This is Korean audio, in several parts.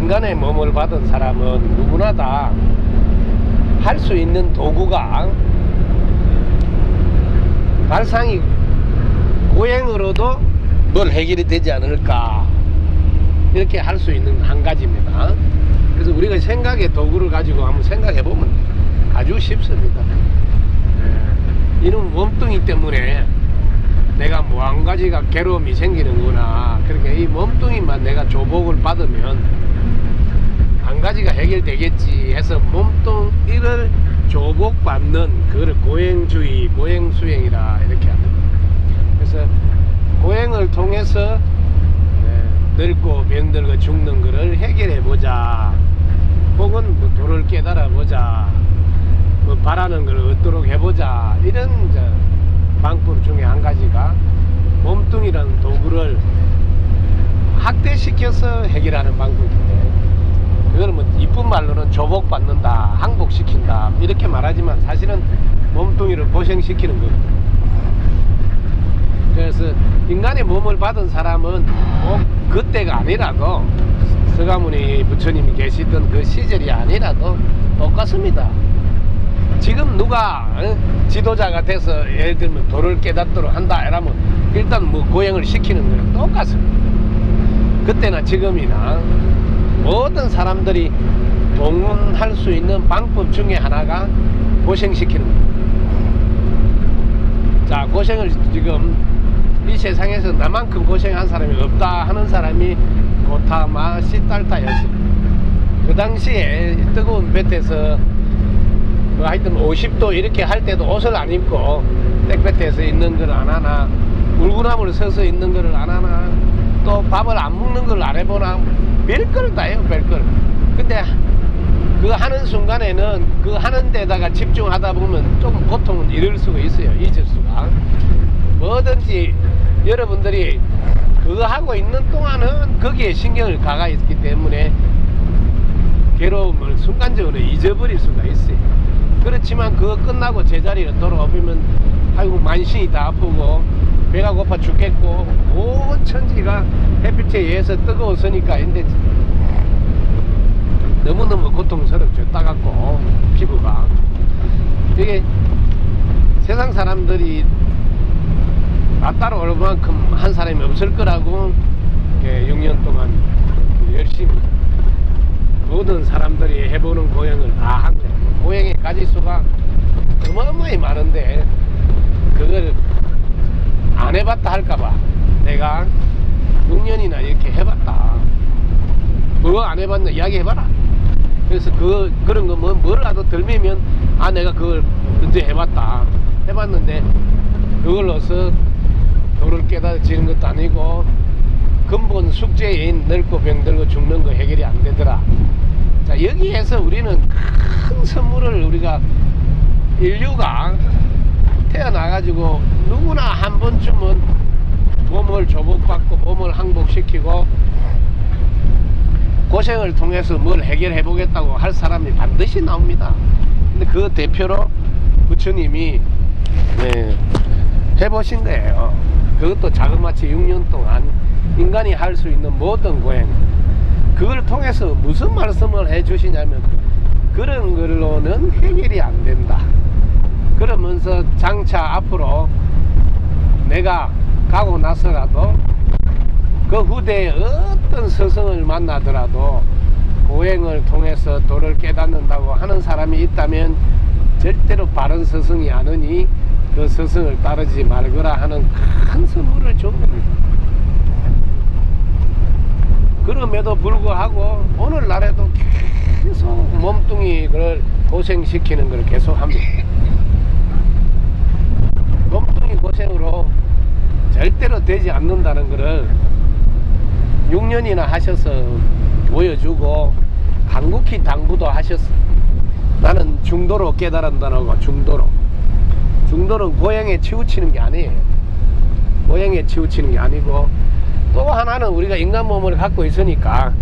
인간의 몸을 받은 사람은 누구나 다 할 수 있는 도구가 발상이 고행으로도 뭘 해결이 되지 않을까, 이렇게 할 수 있는 한 가지입니다. 그래서 우리가 생각의 도구를 가지고 한번 생각해 보면 아주 쉽습니다. 이런 몸뚱이 때문에 내가 뭐 한 가지가 괴로움이 생기는구나. 그러니까 이 몸뚱이만 내가 조복을 받으면 한 가지가 해결되겠지 해서 몸뚱이를 조복받는 그걸 고행주의, 고행수행이라 이렇게 합니다. 그래서 고행을 통해서 늙고 병들고 죽는 것을 해결해보자, 혹은 뭐 도를 깨달아보자, 뭐 바라는 걸 얻도록 해보자, 이런 방법 중에 한 가지가 몸뚱이라는 도구를 학대시켜서 해결하는 방법인데, 그거는 뭐 이쁜 말로는 조복받는다, 항복시킨다 이렇게 말하지만 사실은 몸뚱이를 고생시키는 거거든요. 그래서 인간의 몸을 받은 사람은 꼭 그때가 아니라도, 서가모니 부처님이 계시던 그 시절이 아니라도 똑같습니다. 지금 누가 지도자가 돼서 예를 들면 도를 깨닫도록 한다 이러면 일단 뭐 고행을 시키는 거는 똑같습니다. 그때나 지금이나 모든 사람들이 동원할 수 있는 방법 중에 하나가 고생시키는 겁니다. 자, 고생을 지금 이 세상에서 나만큼 고생한 사람이 없다 하는 사람이 고타마 시달타였습니다. 그 당시에 뜨거운 볕에서 하여튼 50도 이렇게 할 때도 옷을 안 입고 땡볕에서 있는 걸 안 하나, 물구나무를 서서 있는 걸 안 하나, 또 밥을 안 먹는 걸 안 해보나, 별걸 다 해요, 별걸. 근데 그 하는 순간에는 그 하는 데다가 집중하다 보면 조금 고통은 잃을 수가 있어요. 잊을 수가. 뭐든지 여러분들이 그거 하고 있는 동안은 거기에 신경을 가가 있기 때문에 괴로움을 순간적으로 잊어버릴 수가 있어요. 그렇지만 그거 끝나고 제자리로 돌아오면 아이고 만신이 다 아프고 배가 고파 죽겠고 온 천지가 햇빛에 의해서 뜨거웠으니까, 근데 너무너무 고통스럽죠. 따갑고 피부가. 이게 세상 사람들이 나 따라올 만큼 한 사람이 없을 거라고 6년 동안 열심히 모든 사람들이 해보는 고행을 다 한 거예요. 고행의 가지수가 어마어마히 많은데 그걸 안 해봤다 할까봐 내가 6년이나 이렇게 해봤다. 뭐 안 해봤냐 이야기 해봐라. 그래서 그런 거 뭐라도 덜미면 내가 그걸 언제 해봤다. 해봤는데 그걸로서 도를 깨달아지는 것도 아니고 근본 숙제인 늙고 병들고 죽는 거 해결이 안 되더라. 자, 여기에서 우리는 큰 선물을, 우리가 인류가 태어나가지고 누구나 한 번쯤은 몸을 조복받고 몸을 항복시키고 고생을 통해서 뭘 해결해 보겠다고 할 사람이 반드시 나옵니다. 근데 그 대표로 부처님이 해보신 거예요. 그것도 자그마치 6년 동안 인간이 할 수 있는 모든 고행, 그걸 통해서 무슨 말씀을 해 주시냐면 그런 걸로는 해결이 안 된다. 그러면서 장차 앞으로 내가 가고 나서라도 그 후대에 어떤 스승을 만나더라도 고행을 통해서 도를 깨닫는다고 하는 사람이 있다면 절대로 바른 스승이 아니니 그 스승을 따르지 말거라 하는 큰 선물을 준 겁니다. 그럼에도 불구하고 오늘날에도 계속 몸뚱이를 고생시키는 걸 계속 합니다. 몸뚱이 고생으로 절대로 되지 않는다는 것을 6년이나 하셔서 보여주고 간곡히 당부도 하셨어요. 나는 중도로 깨달은다고. 중도는 고행에 치우치는 게 아니에요. 고행에 치우치는 게 아니고, 또 하나는 우리가 인간 몸을 갖고 있으니까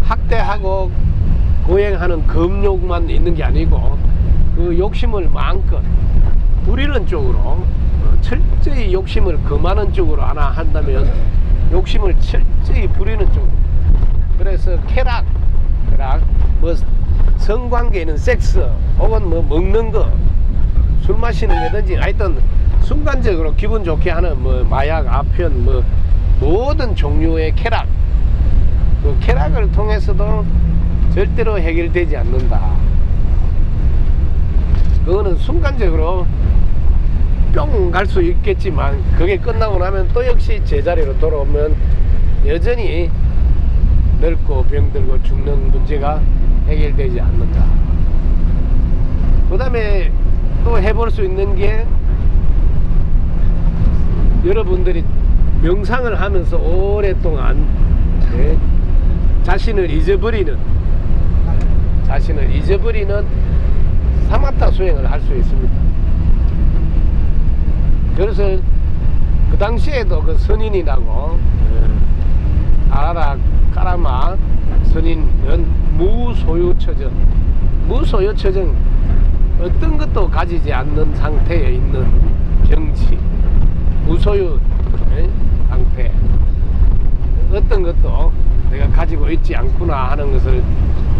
학대하고 고행하는 금욕만 있는 게 아니고 그 욕심을 마음껏 부리는 쪽으로, 철저히 욕심을 금하는 쪽으로 하나 한다면 욕심을 철저히 부리는 쪽으로 그래서 쾌락, 뭐 성관계는 섹스 혹은 뭐 먹는 거, 술 마시는 거든지 하여튼 순간적으로 기분 좋게 하는 뭐 마약, 아편, 뭐 모든 종류의 쾌락, 그 쾌락을 통해서도 절대로 해결되지 않는다. 그거는 순간적으로 뿅 갈 수 있겠지만 그게 끝나고 나면 또 역시 제자리로 돌아오면 여전히 늙고 병들고 죽는 문제가 해결되지 않는다. 그 다음에 또 해볼 수 있는 게, 여러분들이 명상을 하면서 오랫동안 자신을 잊어버리는 사마타 수행을 할 수 있습니다. 그래서 그 당시에도 그 선인이라고 아라라 까라마 선인은 무소유처정, 어떤 것도 가지지 않는 상태에 있는 경지, 무소유 상태, 어떤 것도 내가 가지고 있지 않구나 하는 것을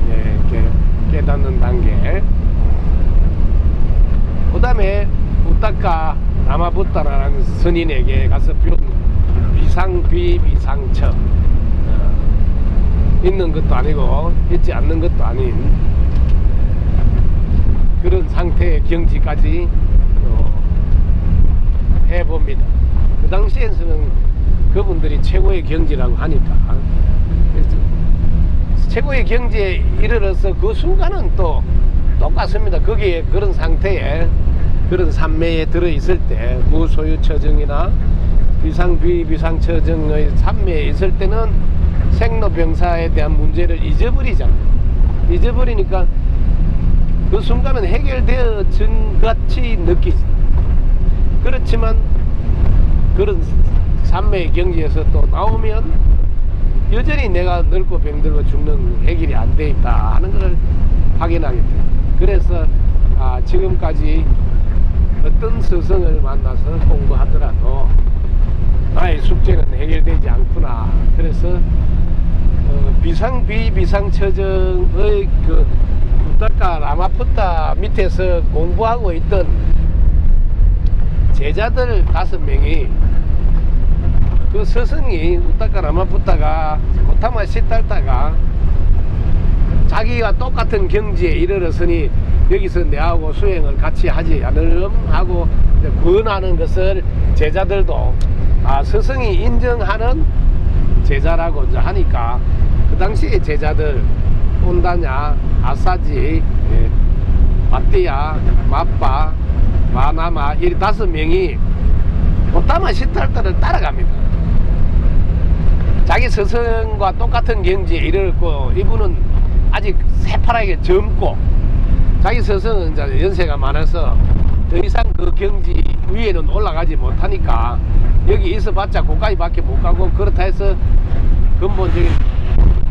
이렇게 깨닫는 단계. 그 다음에 우타카 라마부타라는 선인에게 가서 배운 비상비비상처, 있는 것도 아니고 있지 않는 것도 아닌 그런 상태의 경지까지 해봅니다. 그 당시에서는 그분들이 최고의 경지라고 하니까, 최고의 경지에 이르러서 그 순간은 또 똑같습니다. 거기에 그런 상태에, 그런 산매에 들어있을 때, 무소유처정이나 비상비비상처정의 산매에 있을 때는 생로병사에 대한 문제를 잊어버리잖아요. 잊어버리니까 그 순간은 해결되어진 같이 느끼지. 그렇지만 그런 산매의 경지에서 또 나오면 여전히 내가 늙고 병들고 죽는 해결이 안 돼 있다 하는 것을 확인하게 돼요. 그래서 지금까지 어떤 스승을 만나서 공부하더라도 나의 숙제는 해결되지 않구나. 그래서 비상비비상처정의 그 우타카 라마푸타 밑에서 공부하고 있던 제자들 5명이, 그 스승이 우타카 라마푸타가 고타마 시달타가 자기가 똑같은 경지에 이르렀으니 여기서 내하고 수행을 같이 하지 않으렴 하고 권하는 것을 제자들도 스승이 인정하는 제자라고 하니까, 그 당시에 제자들 온다냐, 아사지, 마띠야, 마빠, 마나마 이 5명이 고타마 시달타를 따라갑니다. 자기 스승과 똑같은 경지에 이르렀고, 이분은 아직 새파랗게 젊고, 자기 스승은 이제 연세가 많아서 더 이상 그 경지 위에는 올라가지 못하니까 여기 있어봤자 고까지밖에 못 가고, 그렇다 해서 근본적인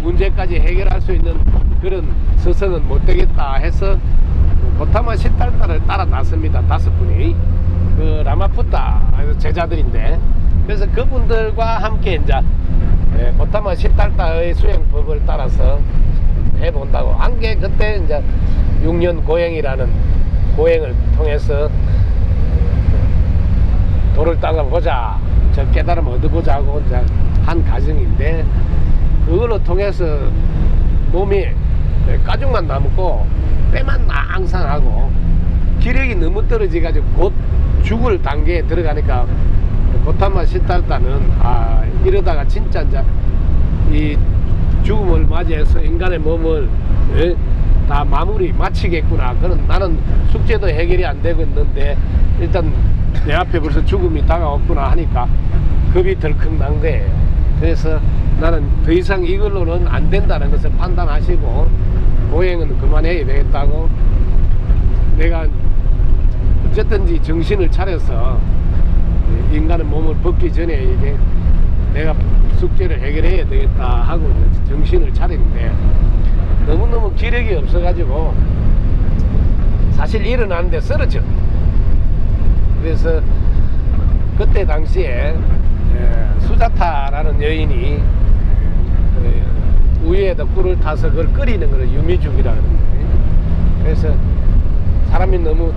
문제까지 해결할 수 있는 그런 스승은 못 되겠다 해서 고타마 시달타를 따라 나섭니다. 5분이 그 라마푸타 제자들인데, 그래서 그분들과 함께 이제 고타마 시달타의 수행법을 따라서 해본다고 한 게, 그때 이제 6년 고행이라는 고행을 통해서 도를 따라보자, 저 깨달음 얻어보자 하고 이제 한 과정인데, 그걸로 통해서 몸이 가죽만 남고 뼈만 낭상하고 기력이 너무 떨어져 가지고 곧 죽을 단계에 들어가니까, 고타마 시달타는 이러다가 진짜 이제 이 죽음을 맞이해서 인간의 몸을 다 마무리 마치겠구나. 그런, 나는 숙제도 해결이 안 되고 있는데 일단 내 앞에 벌써 죽음이 다가왔구나 하니까 겁이 덜컥 난 거예요. 그래서 나는 더 이상 이걸로는 안 된다는 것을 판단하시고 고행은 그만해야 되겠다고, 내가 어쨌든지 정신을 차려서 인간의 몸을 벗기 전에 이게 내가 숙제를 해결해야 되겠다 하고 정신을 차리는데, 너무너무 기력이 없어가지고 사실 일어나는데 쓰러져. 그래서 그때 당시에 수자타라는 여인이 위에 위에다 꿀을 타서 그걸 끓이는 걸 유미죽이라 그러는 거예요. 그래서 사람이 너무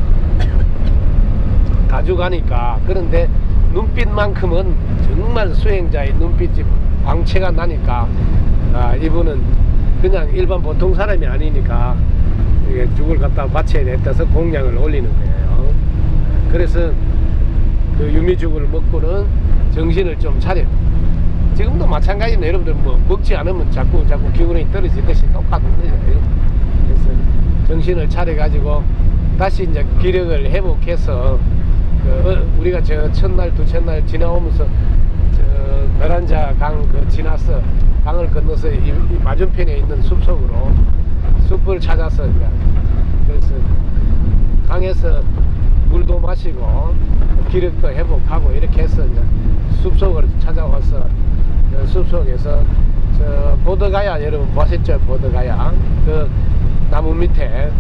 가져가니까. 그런데 눈빛만큼은 정말 수행자의 눈빛이 광채가 나니까 이분은 그냥 일반 보통 사람이 아니니까 이게 죽을 갖다 바쳐야 됐다서 공양을 올리는 거예요. 그래서 그 유미죽을 먹고는 정신을 좀 차려. 지금도 마찬가지로 여러분들 뭐 먹지 않으면 자꾸 기운이 떨어지듯이 똑같은 거죠. 그래서 정신을 차려 가지고 다시 이제 기력을 회복해서 우리가 저 첫날 두째 지나오면서 저 노란자 강 지나서 강을 건너서 이 맞은편에 있는 숲속으로 숲을 찾아서 이제 그래서 강에서 물도 마시고 기력도 회복하고 이렇게 해서 이제 숲속을 찾아와서 숲속에서 저 보드가야 여러분 보셨죠? 보드가야 그 나무 밑에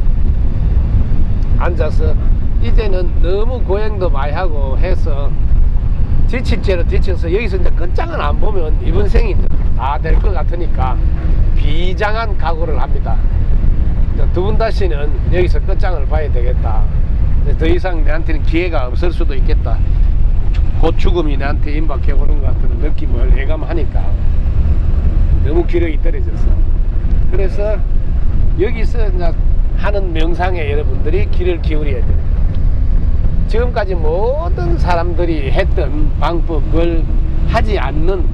앉아서 이제는 너무 고행도 많이 하고 해서 지칠 죄로 지쳐서 여기서 이제 끝장을 안 보면 이번 생이 다 될 것 같으니까 비장한 각오를 합니다. 두 분 다시는 여기서 끝장을 봐야 되겠다. 더 이상 내한테는 기회가 없을 수도 있겠다. 곧 죽음이 내한테 임박해 오는 것 같은 느낌을 예감하니까 너무 기력이 떨어져서 그래서 여기서 이제 하는 명상에 여러분들이 귀를 기울여야 돼요. 지금까지 모든 사람들이 했던 방법을 하지 않는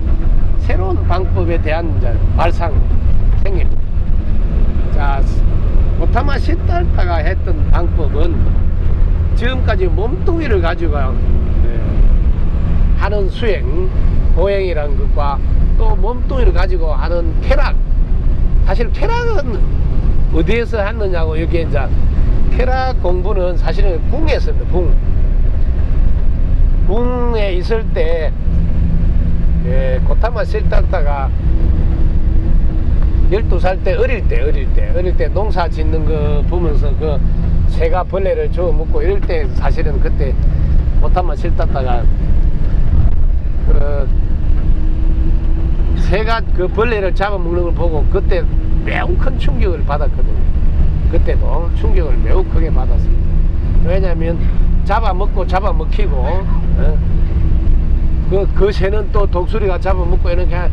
새로운 방법에 대한 이제 발상 생깁니다. 자, 고타마 시달타가 했던 방법은 지금까지 몸뚱이를 가지고 하는 수행, 보행이라는 것과 또 몸뚱이를 가지고 하는 쾌락. 사실 쾌락은 어디에서 했느냐고 여기에 이제 쾌락 공부는 사실은 궁에 있습니다. 궁에 있을 때 고타마 시달타가 12살 때 어릴 때 농사 짓는 거 보면서 그 새가 벌레를 주워 먹고 이럴 때 사실은 그때 고타마 시달타가 그 새가 그 벌레를 잡아먹는 걸 보고 그때 매우 큰 충격을 받았거든요. 그때도 충격을 매우 크게 받았습니다. 왜냐하면 잡아먹고 잡아먹히고 그 새는 또 독수리가 잡아먹고 이렇게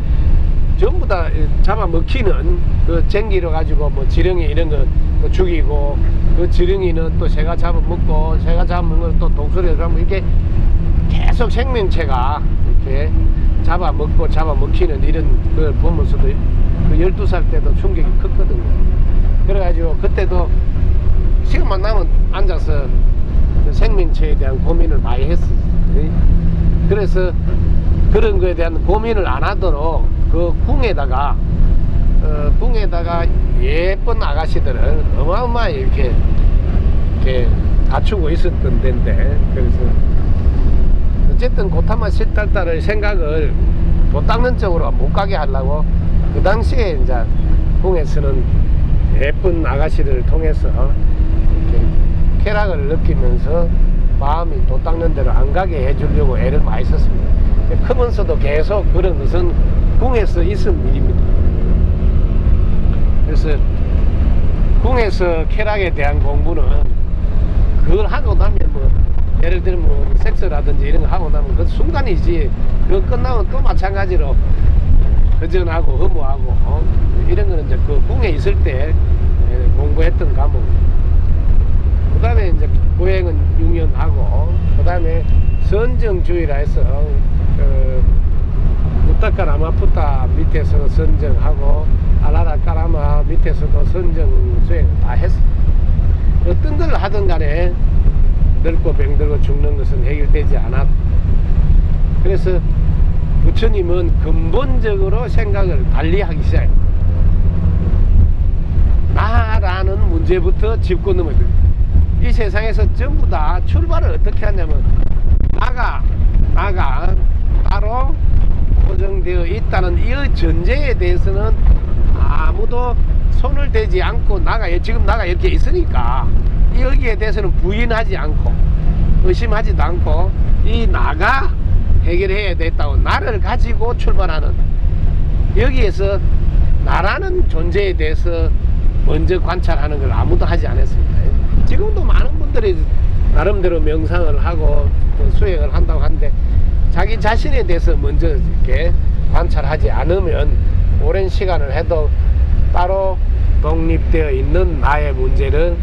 전부 다 잡아먹히는 그 쟁기로 가지고 뭐 지렁이 이런 거 죽이고 그 지렁이는 또 새가 잡아먹고 새가 잡아먹는 걸 또 독수리가 잡아먹고 이렇게 계속 생명체가 이렇게 잡아먹고 잡아먹히는 이런 걸 보면서도 그 12살 때도 충격이 컸거든요. 그래가지고 그때도 시간만 나면 앉아서 그 생명체에 대한 고민을 많이 했어요. 그래서 그런 거에 대한 고민을 안 하도록 그 궁에다가 예쁜 아가씨들을 어마어마하게 이렇게 갖추고 있었던 데인데 그래서 어쨌든 고타마 시달타를 생각을 도 닦는 쪽으로 못 가게 하려고 그 당시에 이제 궁에서는 예쁜 아가씨들을 통해서 이렇게 쾌락을 느끼면서 마음이 도 닦는 대로 안 가게 해주려고 애를 많이 썼습니다. 크면서도 계속 그런 것은 궁에서 있은 일입니다. 그래서 궁에서 쾌락에 대한 공부는 그걸 하고 나면 뭐 예를 들면 뭐 섹스라든지 이런 거 하고 나면 그 순간이지 그거 끝나면 또 마찬가지로 허전하고 허무하고 이런 거는 이제 그 궁에 있을 때 공부했던 과목. 그 다음에 이제 보행은 6년 하고 그 다음에 선정주의라 해서 우타카라마푸타 밑에서 선정하고 아라라카라마 밑에서도 선정 수행 다 했어. 어떤 걸 하든 간에 늙고 병들고 죽는 것은 해결되지 않았. 그래서 부처님은 근본적으로 생각을 달리하기 시작해요. 나라는 문제부터 짚고 넘어야 돼요. 이 세상에서 전부 다 출발을 어떻게 하냐면 나가 따로 고정되어 있다는 이 전제에 대해서는 아무도 손을 대지 않고 지금 나가 이렇게 있으니까 여기에 대해서는 부인하지 않고 의심하지도 않고 이 나가 해결해야 됐다고 나를 가지고 출발하는 여기에서 나라는 존재에 대해서 먼저 관찰하는 걸 아무도 하지 않았습니다. 지금도 많은 분들이 나름대로 명상을 하고 수행을 한다고 하는데 자기 자신에 대해서 먼저 이렇게 관찰하지 않으면 오랜 시간을 해도 따로 독립되어 있는 나의 문제는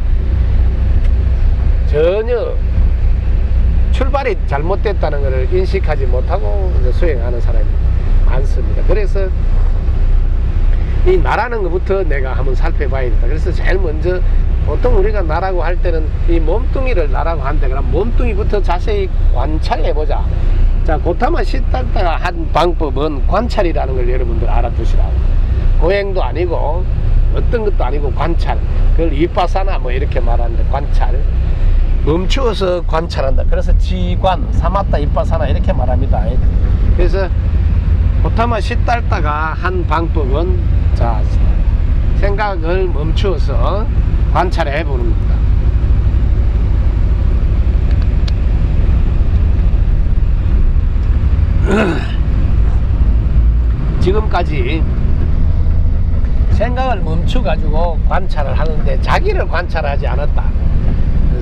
전혀 출발이 잘못됐다는 것을 인식하지 못하고 수행하는 사람이 많습니다. 그래서 이 나라는 것부터 내가 한번 살펴봐야 된다. 그래서 제일 먼저 보통 우리가 나라고 할 때는 이 몸뚱이를 나라고 하는데 그럼 몸뚱이부터 자세히 관찰해보자. 자, 고타마 시달타가 한 방법은 관찰이라는 걸 여러분들 알아두시라고. 고행도 아니고 어떤 것도 아니고 관찰. 그걸 위파사나 뭐 이렇게 말하는데 관찰. 멈추어서 관찰한다. 그래서 지관, 사마타, 위파사나 이렇게 말합니다. 그래서 고타마 시달타가 한 방법은 자, 생각을 멈추어서 관찰해 보는 겁니다. 지금까지 생각을 멈춰 가지고 관찰을 하는데 자기를 관찰하지 않았다.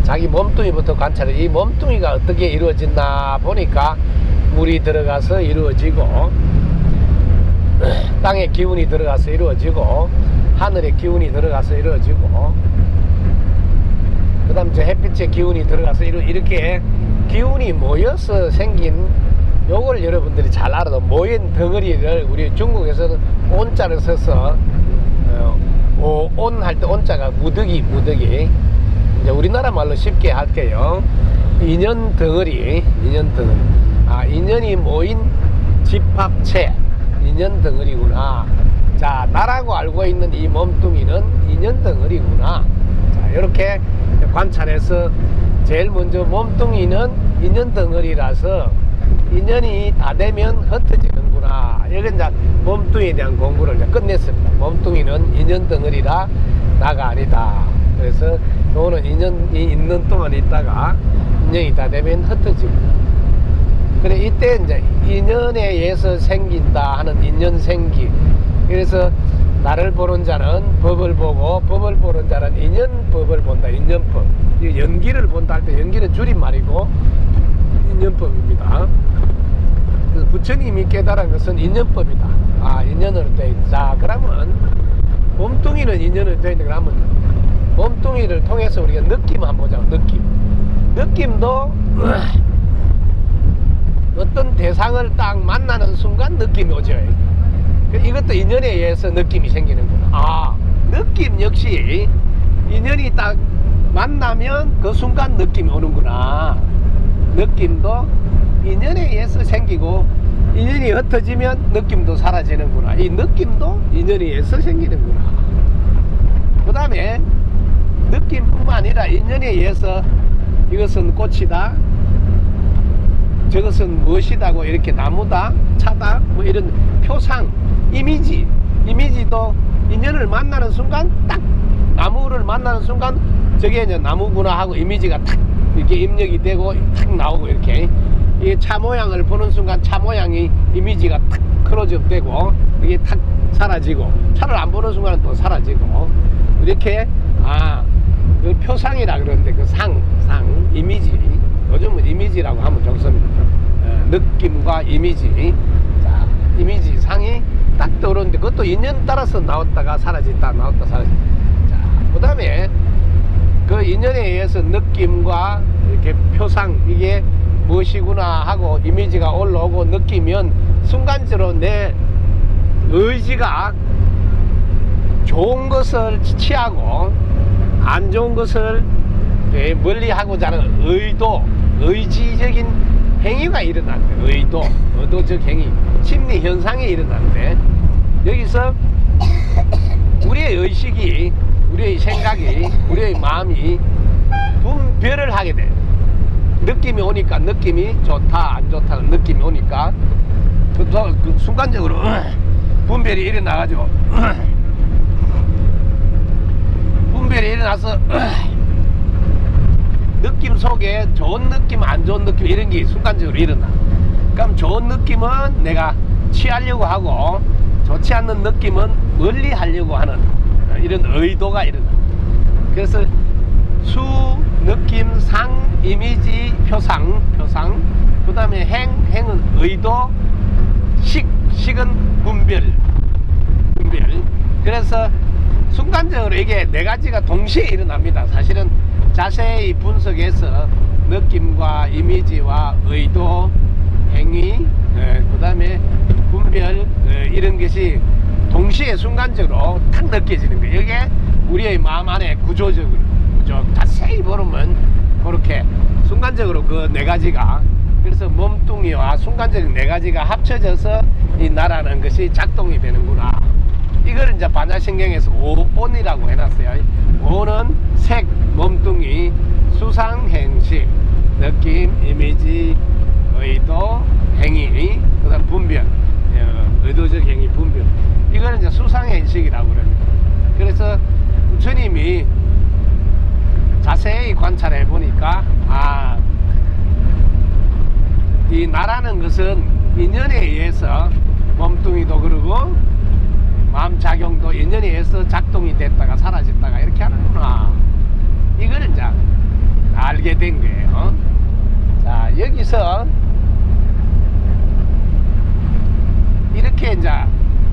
자기 몸뚱이부터 관찰해. 이 몸뚱이가 어떻게 이루어졌나 보니까 물이 들어가서 이루어지고 땅의 기운이 들어가서 이루어지고 하늘의 기운이 들어가서 이루어지고 그 다음 저 햇빛의 기운이 들어가서 이렇게 기운이 모여서 생긴 요걸 여러분들이 잘 알아도 모인 덩어리를 우리 중국에서는 온자를 써서 온 할 때 온자가 무더기 이제 우리나라 말로 쉽게 할게요. 인연 덩어리 인연이 모인 집합체 인연 덩어리구나. 자, 나라고 알고 있는 이 몸뚱이는 인연 덩어리구나. 자, 이렇게 관찰해서 제일 먼저 몸뚱이는 인연 덩어리라서 인연이 다 되면 흩어지는구나. 이건 이제 몸뚱이에 대한 공부를 이제 끝냈습니다. 몸뚱이는 인연 덩어리라 나가 아니다. 그래서 요거는 인연이 있는 동안 있다가 인연이 다 되면 흩어집니다. 그래 이때 이제 인연에 의해서 생긴다 하는 인연생기. 그래서 나를 보는 자는 법을 보고 법을 보는 자는 인연법을 본다. 인연법. 연기를 본다 할 때 연기는 줄임말이고 인연법입니다. 그래서 부처님이 깨달은 것은 인연법이다. 아, 인연으로 되어 있다. 자, 그러면 몸뚱이는 인연으로 되어 있는데 그러면 몸뚱이를 통해서 우리가 느낌 한번 보자. 느낌도 어떤 대상을 딱 만나는 순간 느낌이 오죠. 이것도 인연에 의해서 느낌이 생기는구나. 아, 느낌 역시 인연이 딱 만나면 그 순간 느낌이 오는구나. 느낌도 인연에 의해서 생기고 인연이 흩어지면 느낌도 사라지는구나. 이 느낌도 인연에 의해서 생기는구나. 그 다음에 느낌뿐만 아니라 인연에 의해서 이것은 꽃이다, 저것은 무엇이다고 이렇게 나무다, 차다, 뭐 이런 표상, 이미지도 인연을 만나는 순간 딱 나무를 만나는 순간 저게 이제 나무구나 하고 이미지가 탁 이렇게 입력이 되고 탁 나오고 이렇게 이게 차 모양을 보는 순간 차 모양이 이미지가 탁 클로즈업 되고 이게 탁 사라지고 차를 안 보는 순간은 또 사라지고 이렇게 그 표상이라 그러는데 그 이미지 요즘은 이미지라고 하면 좋습니다. 느낌과 이미지. 자, 이미지 상이 딱 떠오르는데 그것도 인연 따라서 나왔다가 사라졌다 나왔다 사라졌다. 자, 그 다음에 그 인연에 의해서 느낌과 이렇게 표상 이게 무엇이구나 하고 이미지가 올라오고 느끼면 순간적으로 내 의지가 좋은 것을 취하고 안 좋은 것을 멀리하고자 하는 의지적인 행위가 일어나는데 의도적 행위, 심리 현상이 일어나는데 여기서 우리의 의식이, 우리의 생각이, 우리의 마음이 분별을 하게 돼. 느낌이 오니까 느낌이 좋다 안 좋다는 느낌이 오니까 그 순간적으로 분별이 일어나가지고 분별이 일어나서 느낌 속에 좋은 느낌 안 좋은 느낌 이런 게 순간적으로 일어나. 그럼 좋은 느낌은 내가 취하려고 하고 좋지 않는 느낌은 멀리 하려고 하는 이런 의도가 일어나. 그래서 수, 느낌, 상, 이미지, 표상, 그 다음에 행은 의도, 식은 분별. 그래서 순간적으로 이게 네 가지가 동시에 일어납니다. 사실은 자세히 분석해서 느낌과 이미지와 의도, 행위, 그 다음에 분별, 이런 것이 동시에 순간적으로 탁 느껴지는 거예요. 이게 우리의 마음 안에 구조적으로 자세히 보면 그렇게 순간적으로 그 네 가지가, 그래서 몸뚱이와 순간적인 네 가지가 합쳐져서 이 나라는 것이 작동이 되는구나. 이걸 이제 반야신경에서 오온이라고 해놨어요. 오는 색, 몸뚱이, 수상, 행식, 느낌, 이미지, 의도, 행위, 그 다음 분별, 의도적 행위, 분별. 이거는 이제 수상 행식이라고 그럽니다. 그래서 부처님이 자세히 관찰해 보니까, 이 나라는 것은 인연에 의해서 몸뚱이도 그러고 마음작용도 인연에 의해서 작동이 됐다가 사라졌다가 이렇게 하는구나. 이거는 이제 알게 된 거예요. 자, 여기서 이렇게 이제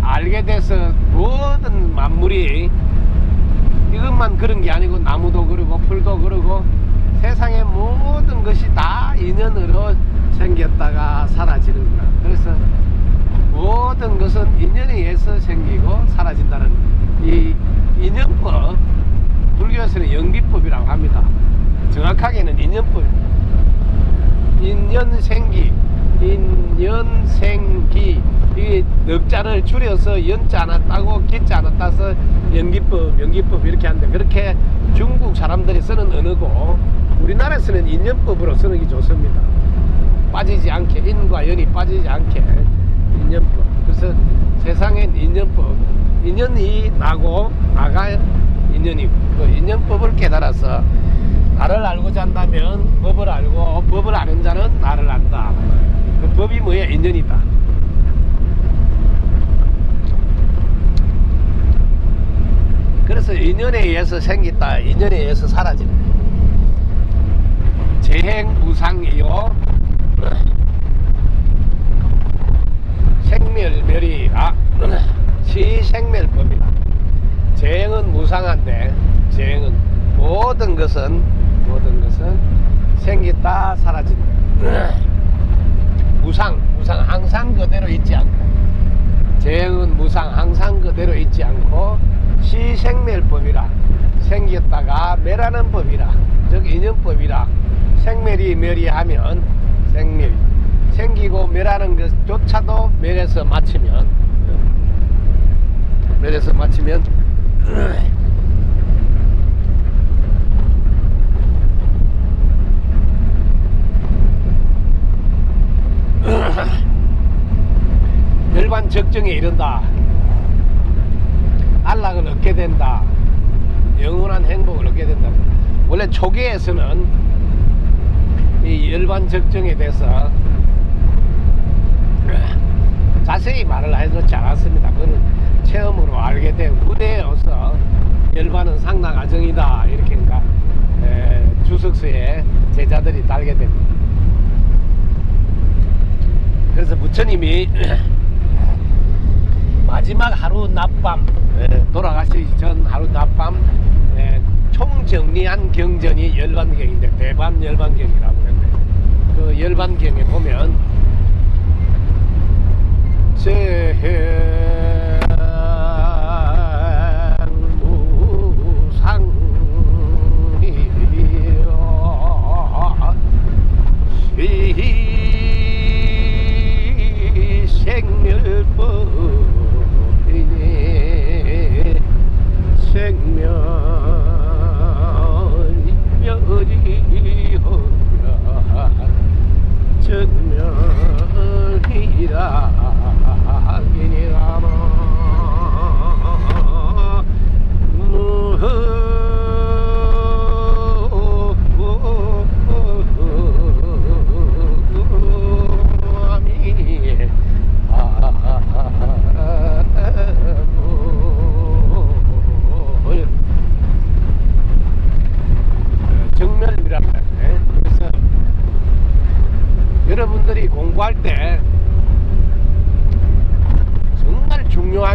알게 돼서 모든 만물이 이것만 그런 게 아니고 나무도 그러고 풀도 그러고 세상의 모든 것이 다 인연으로 생겼다가 사라지는구나. 그래서 모든 것은 인연에 의해서 생기고 사라진다는 이 인연법, 불교에서는 연기법이라고 합니다. 정확하게는 인연법입니다. 인연생기, 인연생기, 이 넉자를 줄여서 연자 하나 따고 기자 하나 따서 연기법 이렇게 하는데, 그렇게 중국 사람들이 쓰는 언어고 우리나라에서는 인연법으로 쓰는 게 좋습니다. 빠지지 않게, 인과 연이 빠지지 않게 인연법. 그래서 세상엔 인연법, 인연이 나고 나가 인연이고, 그 인연법을 깨달아서 나를 알고자 한다면 법을 알고, 법을 아는 자는 나를 안다. 그 법이 뭐야? 인연이다. 그래서 인연에 의해서 생겼다, 인연에 의해서 사라진다. 재행무상이요 생멸멸이라 시생멸법이다. 재행은 무상한데, 재행은 모든 것은 생겼다 사라진다. 무상 항상 그대로 있지 않고, 재행은 무상 항상 그대로 있지 않고 시생멸법이라 생겼다가 멸하는 법이라, 즉 인연법이라. 생멸이 멸이하면 생멸이, 생기고 멸하는 것조차도 멸해서 마치면 열반 적정에 이른다. 안락을 얻게 된다. 영원한 행복을 얻게 된다. 원래 초기에서는 이 열반 적정에 대해서 자세히 말을 해놓지 않았습니다. 그거는 체험으로 알게 된 후대에 와서 열반은 상당하정이다, 이렇게 주석서에 제자들이 달게 됩니다. 그래서 부처님이 마지막 하루 낮밤, 돌아가시기 전 하루 낮밤 총정리한 경전이 열반경인데, 대반열반경이라고 하는데, 그 열반경에 보면 재행무상이여 시생멸법이니 생멸멸이허라 전멸이라 이니라마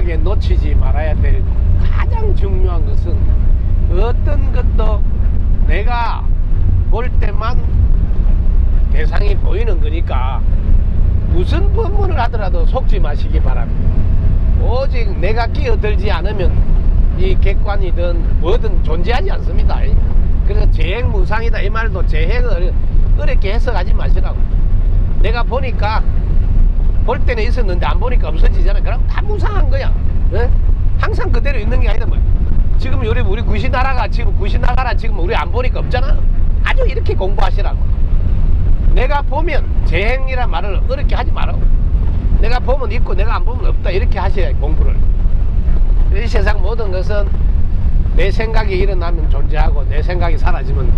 생각에 놓치지 말아야 될 가장 중요한 것은 어떤 것도 내가 볼 때만 대상이 보이는 거니까 무슨 법문을 하더라도 속지 마시기 바랍니다. 오직 내가 끼어들지 않으면 이 객관이든 뭐든 존재하지 않습니다. 그래서 재행무상이다 이 말도 재행을 어렵게 해석하지 마시라고. 내가 보니까 볼 때는 있었는데 안 보니까 없어지잖아. 그럼 다 무상한 거야. 네? 항상 그대로 있는 게 아니다. 뭐. 지금 우리 구시나라가 지금 구시나가라 지금 우리 안 보니까 없잖아. 아주 이렇게 공부하시라고. 내가 보면 재행이란 말을 어렵게 하지 말라고. 내가 보면 있고 내가 안 보면 없다 이렇게 하셔야 공부를. 이 세상 모든 것은 내 생각이 일어나면 존재하고 내 생각이 사라지면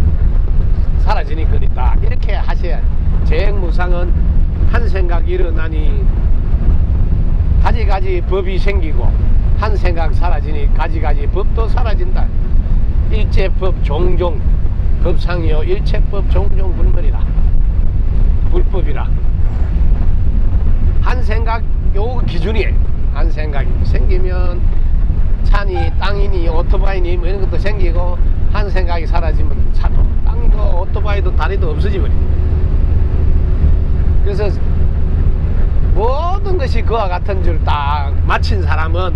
사라지니 그렇다 이렇게 하셔야. 재행무상은 한 생각 일어나니 가지가지 법이 생기고 한 생각 사라지니 가지가지 법도 사라진다. 일체법 종종 법상이요 일체법 종종 불멸이라. 불법이라. 한 생각 요 기준이에요. 한 생각이 생기면 차니 땅이니 오토바이니 뭐 이런 것도 생기고 한 생각이 사라지면 차도 땅도 오토바이도 다리도 없어지버려. 그래서 모든 것이 그와 같은 줄 딱 마친 사람은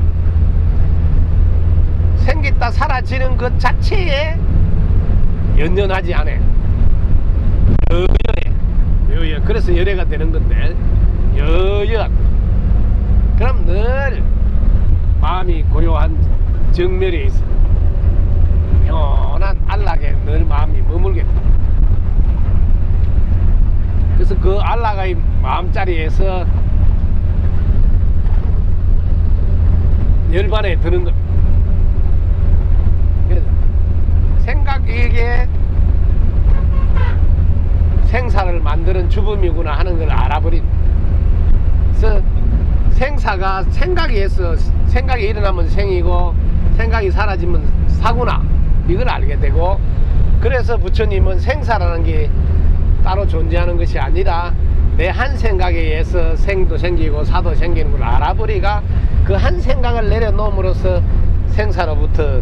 생겼다 사라지는 것 자체에 연연하지 않아. 여연. 그래서 열애가 되는 건데 여연. 그럼 늘 마음이 고요한 정멸에 있어. 편한 안락에 늘 마음이 머물게 돼. 그래서 그 안락의 마음자리에서 열반에 드는 것. 그래서 생각에게 생사를 만드는 주범이구나 하는 걸 알아버린. 그래서 생사가 생각에서 생각이 일어나면 생이고 생각이 사라지면 사구나 이걸 알게 되고, 그래서 부처님은 생사라는 게 따로 존재하는 것이 아니라 내 한 생각에 의해서 생도 생기고 사도 생기는 걸 알아버리가 그 한 생각을 내려놓음으로써 생사로부터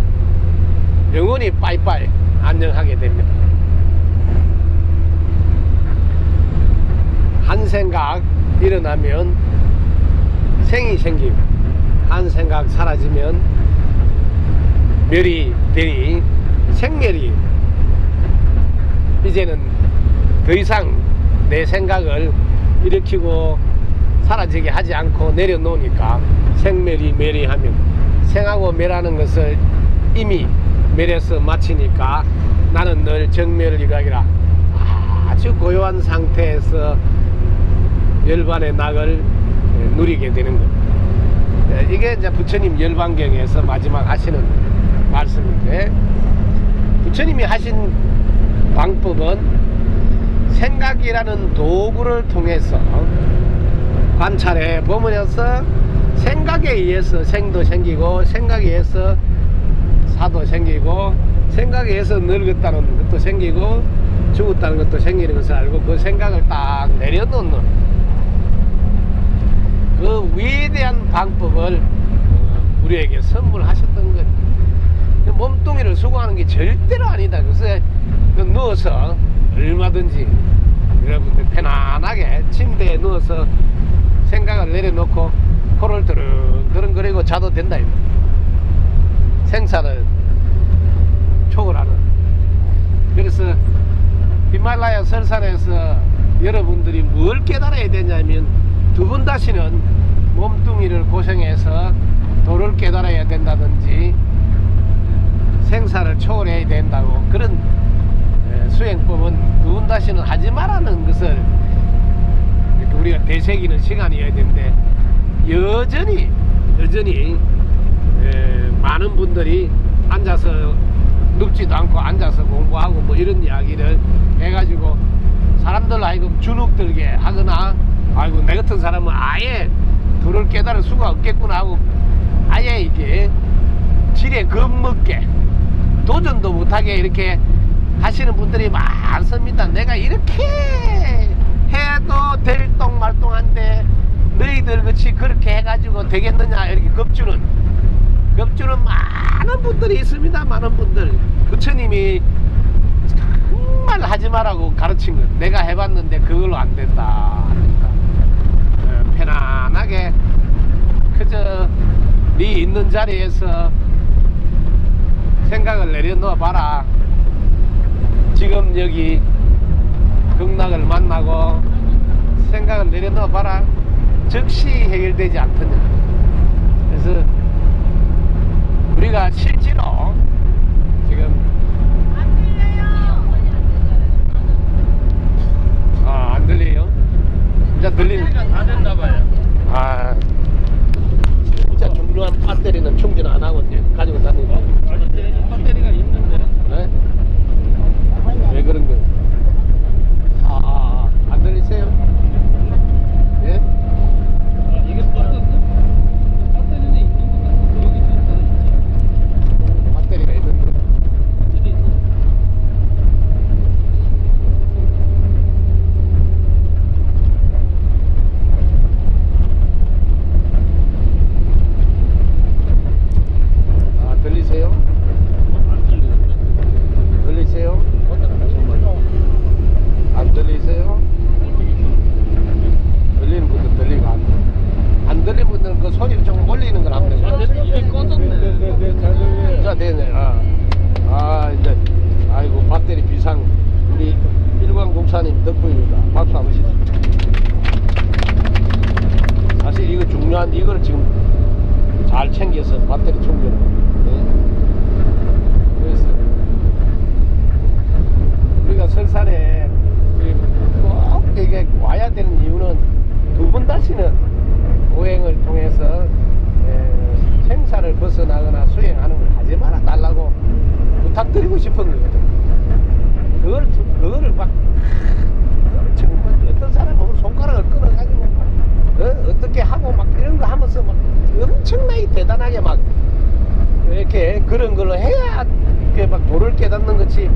영원히 빠이빠이 안녕하게 됩니다. 한 생각 일어나면 생이 생기고 한 생각 사라지면 멸이 되니 생멸이 이제는 더 이상 내 생각을 일으키고 사라지게 하지 않고 내려놓으니까 생멸이 멸이하면 생하고 멸하는 것을 이미 멸해서 마치니까 나는 늘 정멸을 이루하기라. 아주 고요한 상태에서 열반의 낙을 누리게 되는 것. 이게 이제 부처님 열반경에서 마지막 하시는 말씀인데, 부처님이 하신 방법은 생각이라는 도구를 통해서 관찰해 보면서 생각에 의해서 생도 생기고 생각에 의해서 사도 생기고 생각에 의해서 늙었다는 것도 생기고 죽었다는 것도 생기는 것을 알고 그 생각을 딱 내려놓는 그 위대한 방법을 우리에게 선물하셨던 것. 몸뚱이를 수고하는 게 절대로 아니다. 그래서 누워서 얼마든지 여러분들 편안하게 침대에 누워서 생각을 내려놓고 코를 드릉드릉거리고 자도 된다. 생사를 초월하는. 그래서 히말라야 설산에서 여러분들이 뭘 깨달아야 되냐면 두 번 다시는 몸뚱이를 고생해서 도를 깨달아야 된다든지 생사를 초월해야 된다고 그런 수행법은 두 번 다시는 하지 말라는 것을 이렇게 우리가 되새기는 시간이어야 되는데, 여전히 많은 분들이 앉아서 눕지도 않고 앉아서 공부하고 뭐 이런 이야기를 해가지고 사람들 하여금 주눅들게 하거나, 아이고 내 같은 사람은 아예 도를 깨달을 수가 없겠구나 하고 아예 이게 지레 겁먹게 도전도 못하게 이렇게 하시는 분들이 많습니다. 내가 이렇게 해도 될똥말똥한데 너희들 같이 그렇게 해가지고 되겠느냐 이렇게 겁주는 많은 분들이 있습니다. 많은 분들. 부처님이 정말 하지 말라고 가르친 것. 내가 해봤는데 그걸로 안 된다. 편안하게 그저 네 있는 자리에서 생각을 내려놓아 봐라. 지금 여기 극락을 만나고 생각을 내려놓아 봐라. 즉시 해결되지 않더냐. 그래서 우리가 실제로 지금 안 들려요? 진짜 들리는 다 됐나 봐요. 진짜 중요한 배터리는 충전 안 하고 이제 가지고 다니는 거. 배터리가 있는데. 네? 왜 그런 거예요? 안 들리세요? 예? 이게 배터리는 있는 것 같은데 여기 있지. 배터리가 있는데. 배터리 있는. 들리세요? 안 들리는데. 들리세요? 안 들리세요? 들리는 분들 들리고 안 들리는 분들은 그 소리를 좀 올리는 걸 하면 돼요. 이게 꺼졌네. 자, 되네. 이제 아이고 배터리 비상 우리 일광공사님 덕분입니다. 박수 한번 치세요. 사실 이거 중요한 이걸 지금 잘 챙겨서 배터리 충전을. 그래서 우리가 설산에 꼭 이게 와야 되는 이유는 두 번 다시는 오행을 통해서 생사를 벗어나거나 수행하는 걸 하지 말아 달라고 부탁드리고 싶은 거거든. 그거를 막 정말 어떤 사람 보면 손가락을 끊어가지고 어떻게 하고 막 이런 거 하면서 막 엄청나게 대단하게 막 이렇게 그런 걸로 해야 이렇게 막 도를 깨닫는 것이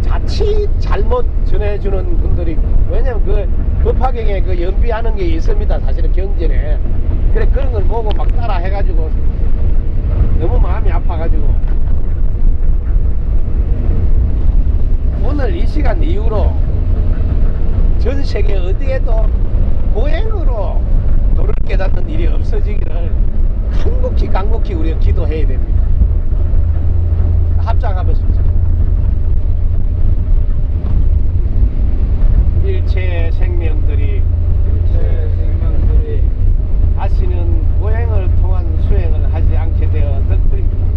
자칫 잘못 전해주는 분들이, 왜냐면 그 법화경에 그 연비하는 게 있습니다. 사실은 경전에. 그래 그런 걸 보고 막 따라 해가지고 너무 마음이 아파가지고 오늘 이 시간 이후로 전 세계 어디에도 고행으로 도를 깨닫는 일이 없어지기를 간곡히 우리가 기도해야 됩니다. 합장하겠습니다. 일체 생명들이 다시는 고행을 통한 수행을 하지 않게 되어 덕분입니다.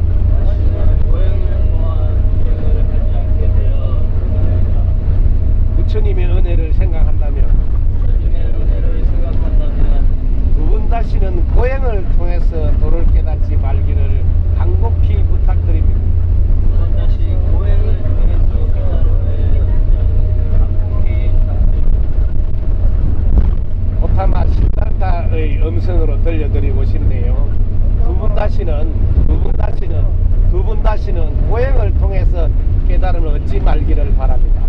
부처님의 은혜를 생각한다면 두 분 다시는 고행을 통해서 도를 깨닫지 말기를 간곡히 부탁드립니다. 고타마 시달타의 음성으로 들려드리고 싶네요. 두 분 다시는 고행을 통해서 깨달음을 얻지 말기를 바랍니다.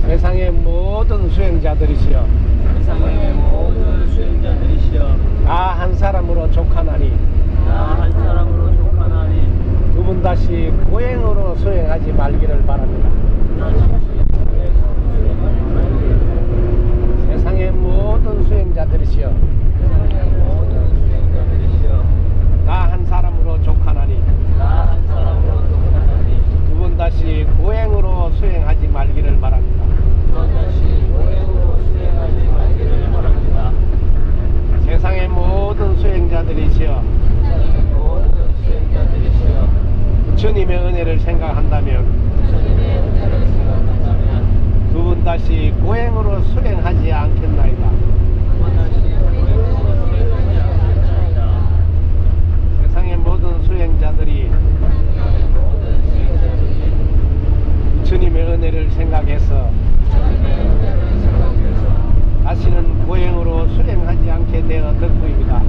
세상의 모든 수행자들이시여, 나 한 사람으로 족하나니 두 분 다시 고행으로 수행하지 말기를 바랍니다. 세상의 모든 수행자들이시여, 나 한 사람으로 족하나니 두 분 다시 고행으로 수행하지 말기를 바랍니다. 세상의 모든 수행자들이시여, 부처님의 은혜를 생각한다면 두 분 다시 고행으로 수행하지 않겠나이다. 세상의 모든 수행자들이 부처님의 은혜를 생각해서 다시는 고행으로 수행하지 않게 되어 덕후입니다.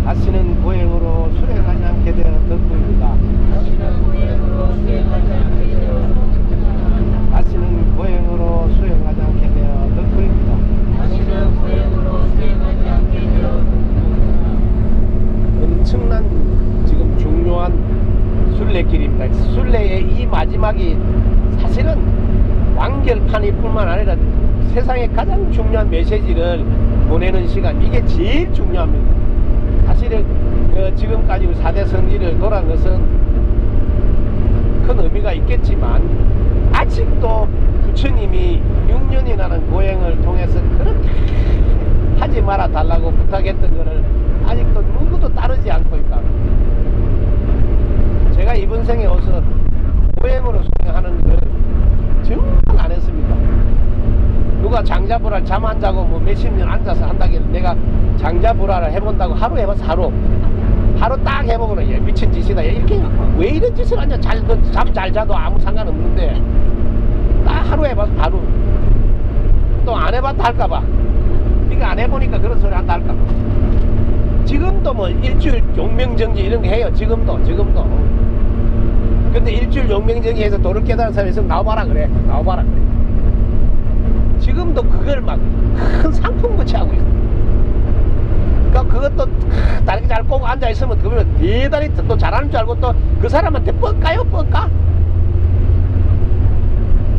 다시는 고행으로 수행하지 않게 되어 덕후입니다. 해결판이뿐만 아니라 세상에 가장 중요한 메시지를 보내는 시간, 이게 제일 중요합니다. 사실은 지금까지 4대 성지를 돌아간 것은 큰 의미가 있겠지만 아직도 부처님이 6년이라는 고행을 통해서 그렇게 하지 말아 달라고 부탁했던 것을 아직도 누구도 따르지 않고 있다. 제가 이번 생에 와서 고행으로 수행하는 걸 정말 안 했습니다. 누가 장자불알 잠 안 자고 뭐 몇십 년 앉아서 한다길래 내가 장자불알을 해본다고 하루 해봤어. 하루 딱 해보고는 얘 미친 짓이다. 얘 이렇게 왜 이런 짓을 하냐. 잠 잘 자도 아무 상관없는데 딱 하루 해봐서 바로 또 안 해봤다 할까봐. 그러니까 안 해보니까 그런 소리 한다 할까봐. 지금도 뭐 일주일 용명정지 이런 거 해요. 지금도 근데 일주일 용명정지해서 도를 깨달은 사람이 있으면 나와봐라 그래. 지금도 그걸 막 큰 상품같이 하고 있어. 그러니까 그것도 다르게 잘 꼬고 앉아있으면 그러면 대단히 또 잘하는 줄 알고 또 그 사람한테 뻑까요?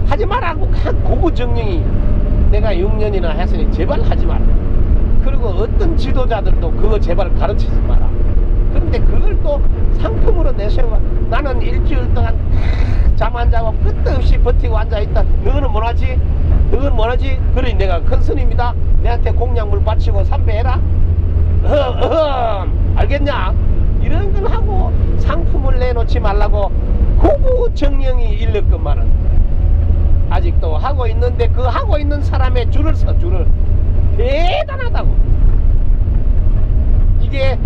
하지 말라고 고구정령이 내가 6년이나 했으니 제발 하지 마라. 그리고 어떤 지도자들도 그거 제발 가르치지 마라. 그런데 그걸 또 상품으로 내세워. 나는 일주일 동안 잠 안 자고 끝도 없이 버티고 앉아있다. 너는 뭐하지? 그래 내가 큰 스님이다. 내한테 공양물 바치고 삼배해라. 알겠냐? 이런 건 하고 상품을 내놓지 말라고 고구정령이 일렀건만은 아직도 하고 있는데 그 하고 있는 사람의 줄을 서. 대단하다고. 이게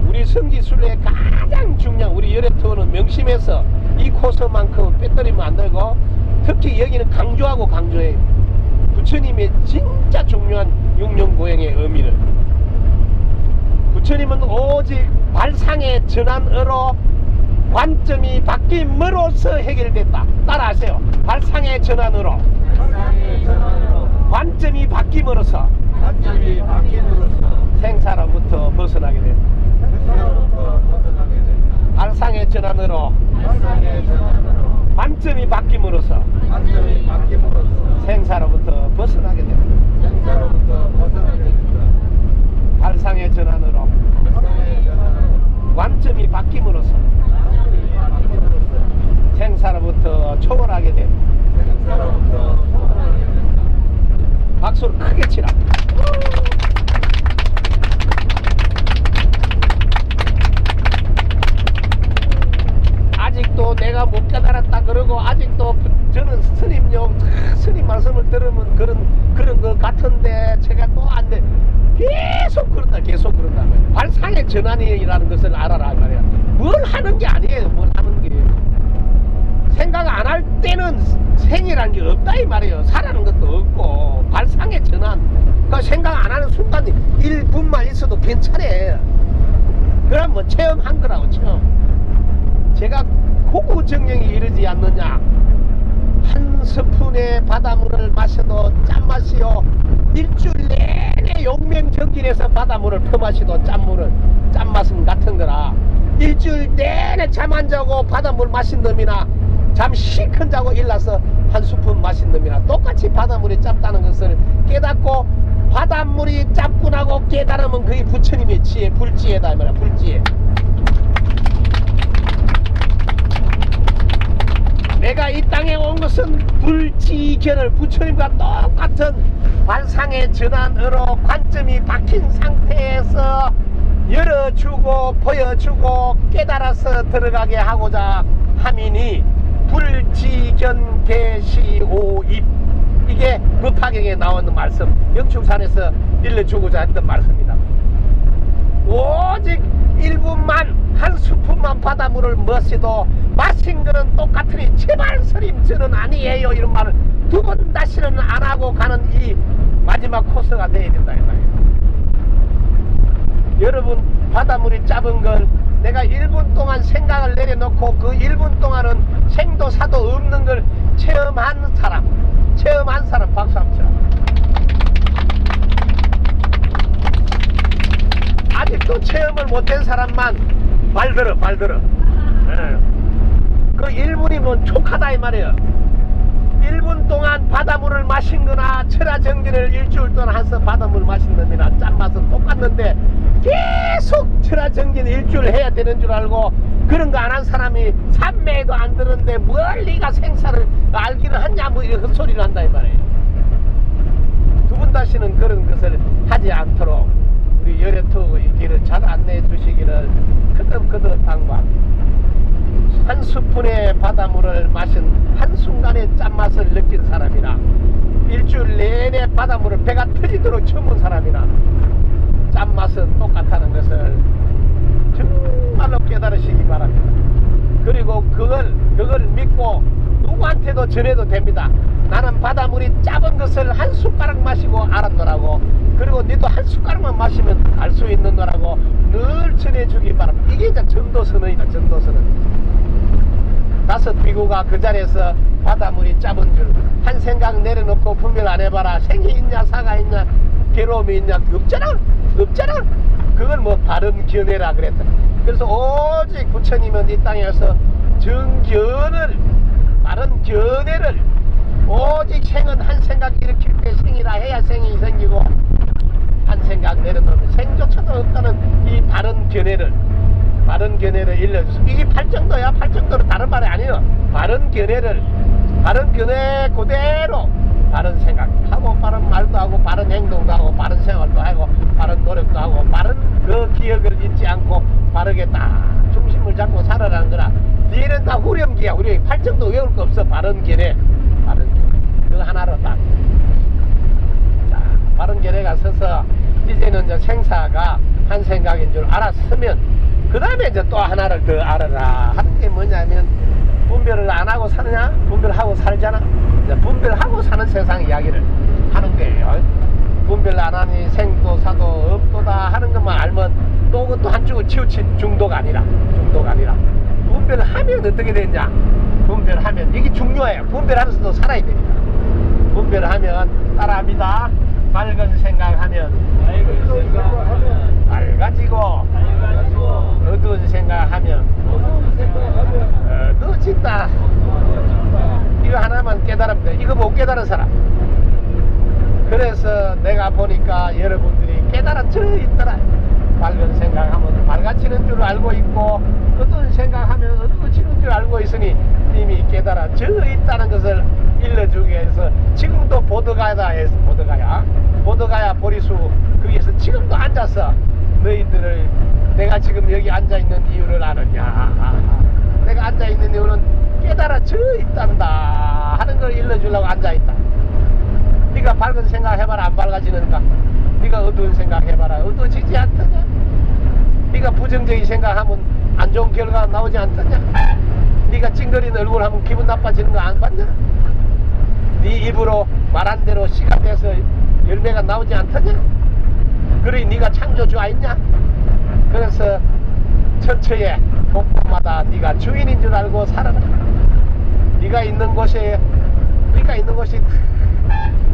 우리 성지순례의 가장 중요한, 우리 열애투어는 명심해서 이 코스만큼은 빼뜨리면 안 되고, 특히 여기는 강조해요. 부처님의 진짜 중요한 6년 고행의 의미를. 부처님은 오직 발상의 전환으로 관점이 바뀜으로써 해결됐다. 따라하세요. 발상의 전환으로 관점이 바뀜으로써 생사로부터 벗어나게 된다. 발상의 전환으로 관점이 바뀜으로써 생사로부터 벗어나게 된다. 발상의 전환으로 관점이 바뀜으로써 생사로부터 초월하게 된다. 박수를 크게 치라. 아직도 내가 못 깨달았다 그러고 아직도 저는 스님 말씀을 들으면 그런 것 같은데 제가 또 안 돼. 계속 그런다 말이야. 발상의 전환이라는 것을 알아라 말이야. 뭘 하는 게 아니에요. 뭘 하는 게. 생각 안 할 때는 생이라는 게 없다 이 말이에요. 살아는 것도 없고. 발상의 전환. 그러니까 생각 안 하는 순간 1분만 있어도 괜찮아. 그럼 뭐 체험한 거라고 체험. 제가 고구정령이 이르지 않느냐. 한 스푼의 바닷물을 마셔도 짠맛이요. 일주일 내내 용맹정진해서 바닷물을 퍼마셔도 짠맛은 같은 거라. 일주일 내내 잠 안 자고 바닷물 마신 놈이나 잠 시큰 자고 일어나서 한 스푼 마신 놈이나 똑같이 바닷물이 짭다는 것을 깨닫고, 바닷물이 짭구나고 깨달으면 그게 부처님의 지혜, 불지혜다 이 말이야. 불지혜. 내가 이 땅에 온 것은 불지견을 부처님과 똑같은 발상의 전환으로 관점이 박힌 상태에서 열어주고 보여주고 깨달아서 들어가게 하고자 함이니 불지견 개시오입. 이게 법화경에 나오는 말씀, 영충산에서 일러주고자 했던 말씀입니다. 오직 1분만 한 스푼만 바닷물을 마셔도 마신 거는 똑같으니 제발 스님 저는 아니에요 이런 말을 두 번 다시는 안 하고 가는 이 마지막 코스가 돼야 된다 이 말이에요. 여러분 바닷물이 작은 걸 내가 1분 동안 생각을 내려놓고 그 1분 동안은 생도 사도 없는 걸 체험한 사람 박수 한번 치라. 아직도 체험을 못한 사람만 발 들어. 그 1분이면 촉하다 이 말이에요. 1분 동안 바다 바닷물을 마신 거나 철화정진을 일주일 동안 해서 바닷물 마신 놈이나 짠맛은 똑같는데 계속 철화정진 일주일 해야 되는 줄 알고 그런 거 안 한 사람이 삼매에도 안 드는데 뭘 네가 생사를 알기는 하냐 뭐 이런 헛소리를 한다 이 말이에요. 두 분 다시는 그런 것을 하지 않도록 우리 열애투 이 길을 잘 안내해 주시기를 거듭거듭 당부합니다. 한 스푼의 바닷물을 마신 한순간의 짠맛을 느낀 사람이나 일주일 내내 바닷물을 배가 터지도록 처문 사람이나 짠맛은 똑같다는 것을 정말로 깨달으시기 바랍니다. 그리고 그걸 믿고 누구한테도 전해도 됩니다. 나는 바닷물이 짜은 것을 한 숟가락 마시고 알았노라고, 그리고 너도 한 숟가락만 마시면 알 수 있는 거라고 늘 전해주기 바랍니다. 이게 이제 전도선언이다. 전도선언. 다섯 비구가 그 자리에서 바닷물이 짜은 줄 한 생각 내려놓고 분별 안 해봐라. 생이 있냐 사가 있냐 괴로움이 있냐 없잖아. 그걸 뭐 바른 견해라 그랬다. 그래서 오직 부처님은 이 땅에서 정견을, 바른 견해를, 오직 생은 한 생각 일으킬 때 생이라 해야 생이 생기고 한 생각 내려놓으면 생조차도 없다는 이 바른 견해를 일러주세요. 이게 팔정도야. 팔정도는 다른 말이 아니에요. 바른 견해 그대로 바른 생각하고 바른 말도 하고 바른 행동도 하고 바른 생활도 하고 바른 노력도 하고 바른 그 기억을 잊지 않고 바르게 딱 중심을 잡고 살아라는 거라. 니는 다 후렴기야. 후렴기. 팔정도 외울 거 없어. 바른 견해 그거 하나로 딱. 자, 바른 견해가 서서 이제는 이제 생사가 한 생각인 줄 알았으면 그 다음에 이제 또 하나를 더 알아라 하는 게 뭐냐면, 분별을 안 하고 사느냐 분별하고 살잖아. 이제 분별하고 사는 세상 이야기를 하는 거예요. 분별 안 하니 생도 사도 없도다 하는 것만 알면 또 그것도 한쪽을 치우친 중도가 아니라 분별을 하면 어떻게 되냐. 분별하면 이게 중요해요. 분별하면서도 살아야 됩니다. 분별을 하면 따라합니다. 밝은 생각하면 밝아지고 어두운 생각하면 어두워진다. 이거 하나만 깨달으면 돼. 이거 못 깨달은 사람. 그래서 내가 보니까 여러분들이 깨달아져 있더라. 밝은 생각하면 밝아지는 줄 알고 있고 어두운 생각하면 어두워지는 줄 알고 있으니 이미 깨달아져 있다는 것을 일러주기 위해서 지금도 보드가야 보리수 거기에서 지금도 앉아서 너희들을 내가 지금 여기 앉아있는 이유를 아느냐. 내가 앉아있는 이유는 깨달아져 있단다 하는 걸 일러주려고 앉아있다. 네가 밝은 생각 해봐라. 안 밝아지는가? 네가 어두운 생각 해봐라. 어두워지지 않더냐? 네가 부정적인 생각하면 안 좋은 결과가 나오지 않더냐? 네가 찡그린 얼굴 하면 기분 나빠지는 거 안 봤냐? 네 입으로 말한 대로 씨가 돼서 열매가 나오지 않더냐? 그러니 네가 창조주 아니냐? 그래서 처처에 곳곳마다 네가 주인인 줄 알고 살아라. 네가 있는 곳이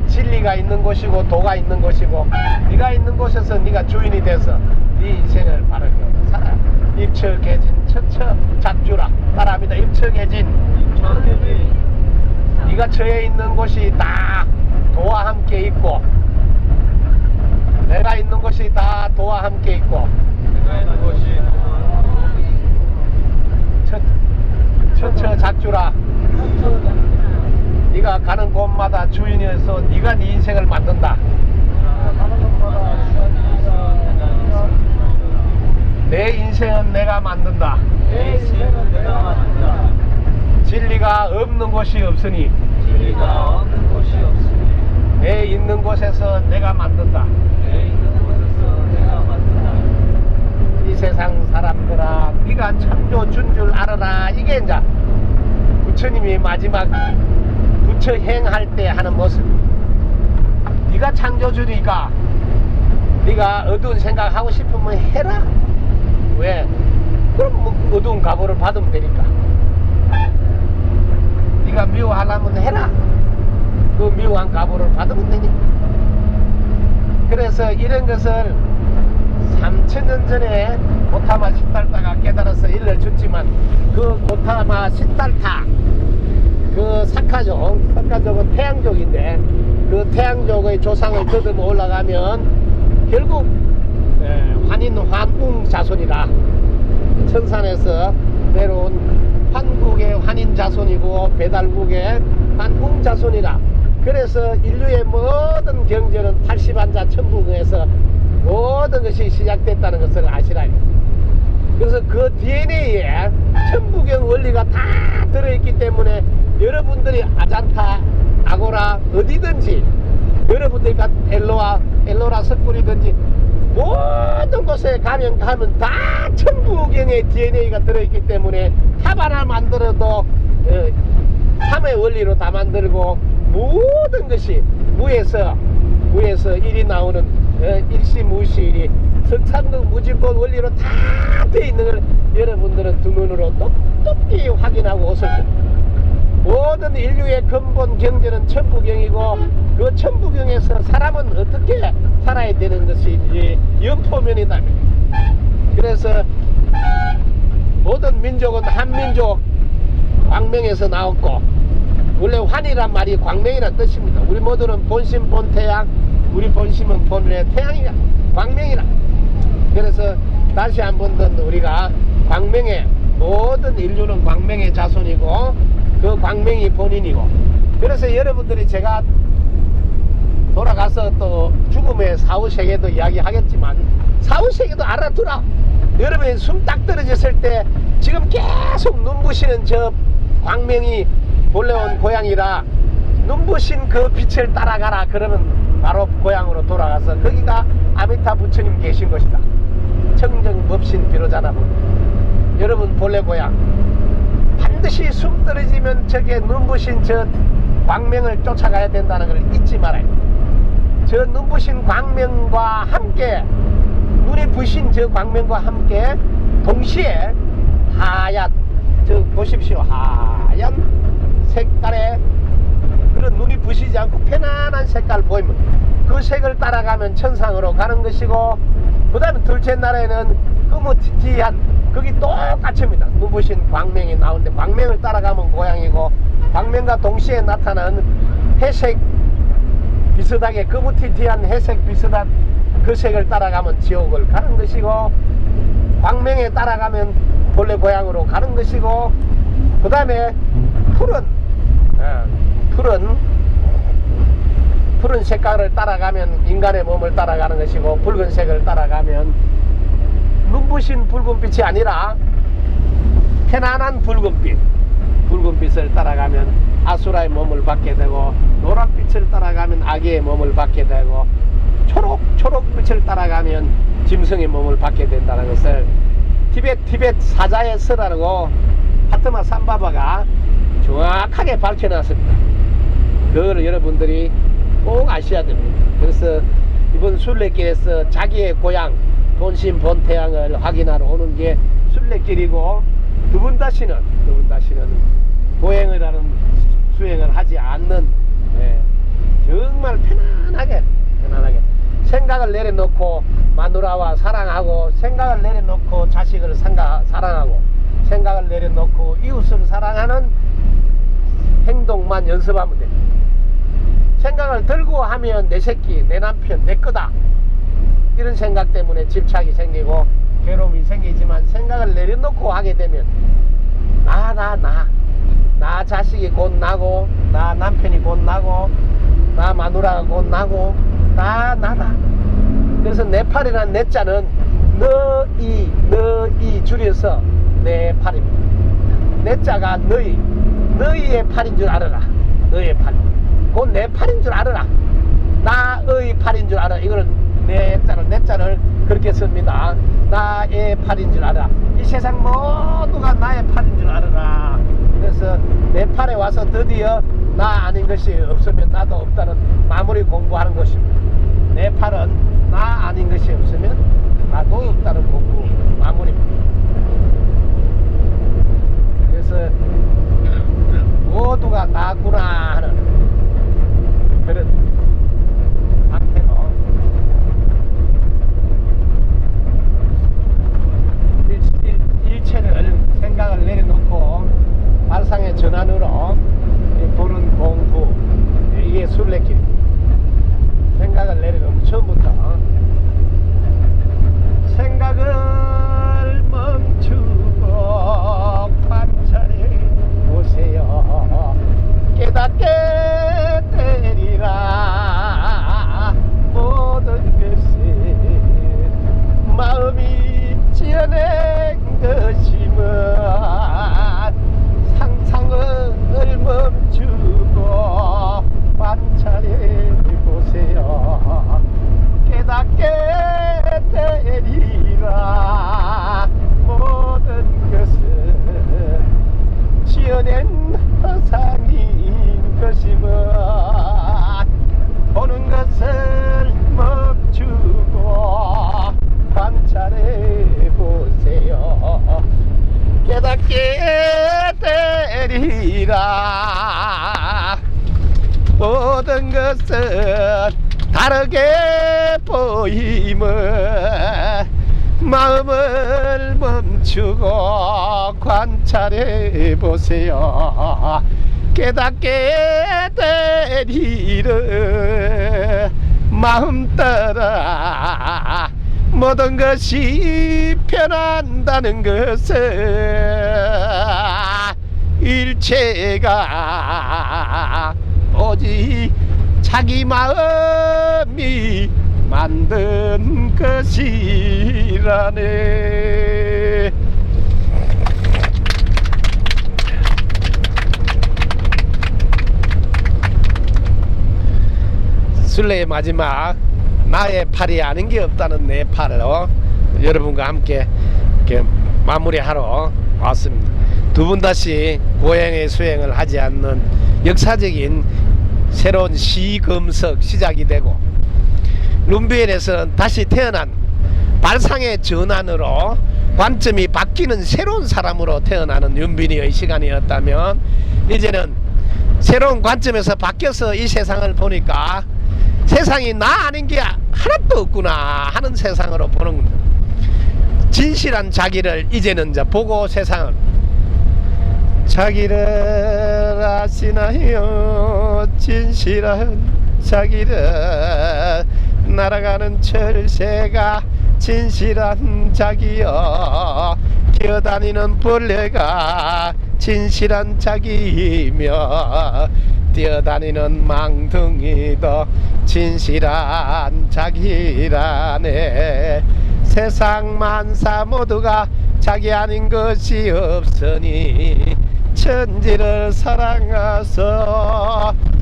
진리가 있는 곳이고 도가 있는 곳이고, 네가 있는 곳에서 네가 주인이 돼서 네 인생을 바르게 살아. 입처개진 처처 작주라. 따라합니다. 입처개진. 네가 처해 있는 곳이 다 도와 함께 있고, 내가 있는 곳이 다 도와 함께 있고, 처처 작주라. 네가 가는 곳마다 주인이어서 네가 네 인생을 만든다. 내 인생은 내가 만든다. 진리가 없는 곳이 없으니 내 있는 곳에서 내가 만든다. 이 세상 사람들아, 네가 창조준 줄 알아라. 이게 이제 부처님이 마지막 부처 행할 때 하는 모습. 네가 창조주니까 네가 어두운 생각하고 싶으면 해라. 왜? 그럼 뭐 어두운 각오를 받으면 되니까. 네가 미워하려면 해라. 그 미워한 각오를 받으면 되니까. 그래서 이런 것을 3000년 전에 고타마 시달타가 깨달아서 일러줬지만, 그 고타마 시달타 그 석가족은 태양 태양족인데 그 태양족의 조상을 더듬어 올라가면 결국 환인 환웅 자손이라 천산에서 내려온 환국의 환인 자손이고 배달국의 환웅 자손이라. 그래서 인류의 모든 경제는 80한자 천부경에서 모든 것이 시작됐다는 것을 아시라니. 그래서 그 DNA에 천부경 원리가 다 들어있기 때문에 여러분들이 아잔타, 아고라 어디든지 여러분들이 엘로라 석굴이든지 모든 곳에 가면 다 천부경의 DNA가 들어있기 때문에 탑 하나 만들어도 삼의 원리로 다 만들고 모든 것이 무에서 일이 나오는 일시무시일이 석산동 무진본 원리로 다 되어 있는 걸 여러분들은 두 눈으로 똑똑히 확인하고 오실 겁니다. 모든 인류의 근본 경제는 천부경이고 그 천부경에서 사람은 어떻게 살아야 되는 것인지 연포면이다. 그래서 모든 민족은 한민족 광명에서 나왔고 원래 환이란 말이 광명이란 뜻입니다. 우리 모두는 본심 본태양, 우리 본심은 본래 태양이라 광명이라. 그래서 다시 한 번 더 우리가 광명의 모든 인류는 광명의 자손이고 그 광명이 본인이고. 그래서 여러분들이 제가 돌아가서 또 죽음의 사후세계도 이야기하겠지만 사후세계도 알아두라. 여러분이 숨 딱 떨어졌을 때 지금 계속 눈부시는 저 광명이 본래 온 고향이라 눈부신 그 빛을 따라가라. 그러면 바로 고향으로 돌아가서 거기가 아미타 부처님 계신 것이다. 청정법신 비로자나무. 여러분 본래 고향 반드시 숨 떨어지면 저게 눈부신 저 광명을 쫓아가야 된다는 걸 잊지 말아요. 저 눈부신 광명과 함께 눈이 부신 저 광명과 함께 동시에 하얀, 저 보십시오, 하얀 색깔의 그런 눈이 부시지 않고 편안한 색깔 보이면 그 색을 따라가면 천상으로 가는 것이고, 그 다음에 둘째 날에는 흐뭇티티한 거기 똑같습니다. 눈부신 광명이 나오는데 광명을 따라가면 고향이고, 광명과 동시에 나타나는 회색 비슷하게 흐뭇티티한 회색 비슷한 그 색을 따라가면 지옥을 가는 것이고, 광명에 따라가면 본래 고향으로 가는 것이고, 그 다음에 푸른 색깔을 따라가면 인간의 몸을 따라가는 것이고, 붉은색을 따라가면 눈부신 붉은빛이 아니라 편안한 붉은빛을 따라가면 아수라의 몸을 받게 되고, 노란빛을 따라가면 아기의 몸을 받게 되고, 초록빛을 따라가면 짐승의 몸을 받게 된다는 것을 티벳 사자의 서라고 파트마 삼바바가 정확하게 밝혀놨습니다. 그거를 여러분들이 꼭 아셔야 됩니다. 그래서 이번 순례길에서 자기의 고향 본심 본태양을 확인하러 오는 게 순례길이고, 두 분 다시는 보행을 하는 수행을 하지 않는, 정말 편안하게 생각을 내려놓고 마누라와 사랑하고, 생각을 내려놓고 자식을 사랑하고, 생각을 내려놓고 이웃을 사랑하는 행동만 연습하면 됩니다. 생각을 들고 하면 내 새끼, 내 남편, 내 거다, 이런 생각 때문에 집착이 생기고 괴로움이 생기지만, 생각을 내려놓고 하게 되면 나 자식이 곧 나고, 나 남편이 곧 나고, 나 마누라가 곧 나고, 나다. 그래서 네팔이라는 내자는 너희 줄여서 네팔입니다. 내자가 너희의 팔인 줄 알아라. 너희의 팔. 곧 내 팔인 줄 알아라. 나의 팔인 줄 알아. 이거를 내자를 그렇게 씁니다. 나의 팔인 줄 알아. 이 세상 모두가 나의 팔인 줄 알아라. 그래서 내 팔에 와서 드디어 나 아닌 것이 없으면 나도 없다는 마무리 공부하는 것입니다. 내 팔은 나 아닌 것이 없으면 나도 없다는 공부 마무리입니다. 그래서 모두가 나구나 하는 그런 상태로 일체를 생각을 내려놓고 발상의 전환으로 보는 공부, 이게 모든 것은 다르게 보임을 마음을 멈추고 관찰해 보세요. 깨닫게 되리를 마음 따라 모든 것이 변한다는 것은 일체가 오직 자기 마음이 만든 것이라네. 순례의 마지막, 나의 팔이 아닌 게 없다는 내 팔로 여러분과 함께 이렇게 마무리하러 왔습니다. 두 분 다시 고향의 수행을 하지 않는 역사적인 새로운 시금석 시작이 되고, 룸비엘에서는 다시 태어난 발상의 전환으로 관점이 바뀌는 새로운 사람으로 태어나는 윤빈이의 시간이었다면, 이제는 새로운 관점에서 바뀌어서 이 세상을 보니까 세상이 나 아닌 게 하나도 없구나 하는 세상으로 보는 겁니다. 진실한 자기를 이제는 이제 보고 세상을, 자기를 아시나요? 진실한 자기를, 날아가는 철새가 진실한 자기여, 기어다니는 벌레가 진실한 자기이며, 뛰어다니는 망둥이도 진실한 자기라네. 세상 만사 모두가 자기 아닌 것이 없으니 천지를 사랑하소,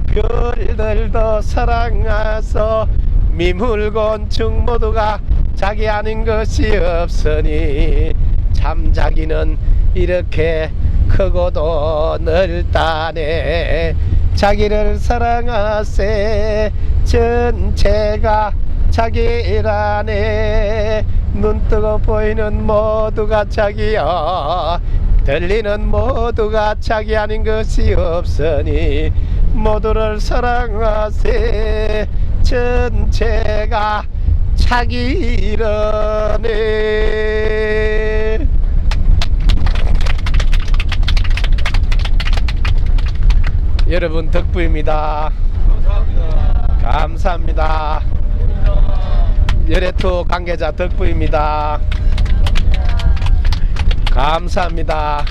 별들도 사랑하소, 미물곤충 모두가 자기 아닌 것이 없으니 참 자기는 이렇게 크고도 넓다네. 자기를 사랑하세, 전체가 자기라네. 눈뜨고 보이는 모두가 자기여, 들리는 모두가 자기 아닌 것이 없으니 모두를 사랑하세, 전체가 자기라네. 여러분 덕분입니다. 감사합니다. 열애투 관계자 덕분입니다. 감사합니다.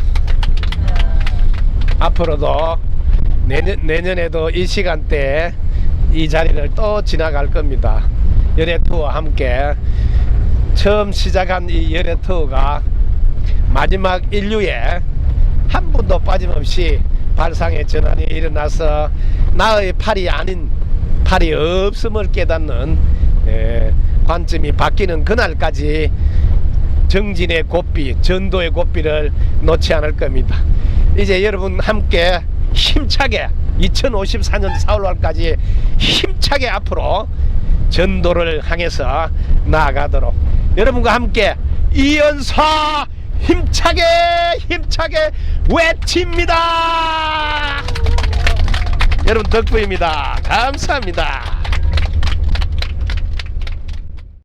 앞으로도 내년에도 이 시간대에 이 자리를 또 지나갈 겁니다. 열애투와 함께 처음 시작한 이 열애투가 마지막 인류에 한 분도 빠짐없이 발상의 전환이 일어나서 나의 팔이 아닌, 팔이 없음을 깨닫는 관점이 바뀌는 그날까지 정진의 고삐, 전도의 고삐를 놓지 않을 겁니다. 이제 여러분 함께 힘차게 2054년 4월까지 힘차게 앞으로 전도를 향해서 나아가도록 여러분과 함께 이연사 힘차게 외칩니다. 여러분 덕분입니다. 감사합니다.